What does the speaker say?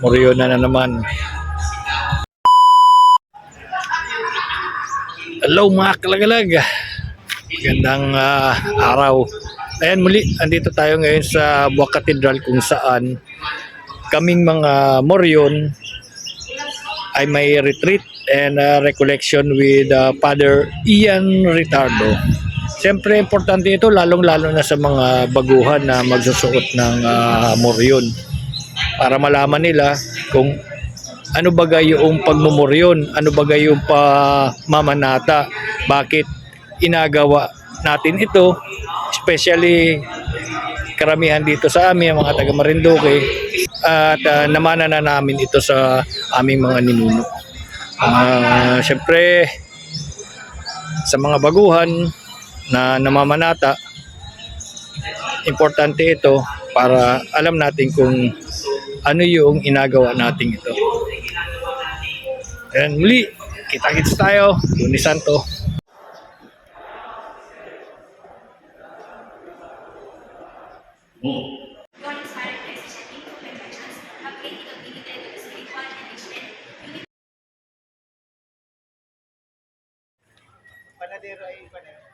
Moryon na naman. Hello mga kalagalag. Magandang araw. Ayan muli, andito tayo ngayon sa Buwak Cathedral kung saan kaming mga Moryon ay may retreat and recollection with Father Ian Ritardo. Siyempre importante ito lalong-lalo na sa mga baguhan na magsusuot ng Moryon para malaman nila kung ano bagay yung pagmumoryon, ano bagay yung pamamanata, bakit inagawa natin ito, especially karamihan dito sa amin, mga taga Marinduque, at namana na namin ito sa aming mga ninuno. Siyempre, sa mga baguhan na namamanata, importante ito para alam natin kung ano yung inagawa natin ito. Ayan, muli, kita-kits tayo, Lunes Santo. Panadero ay panadero.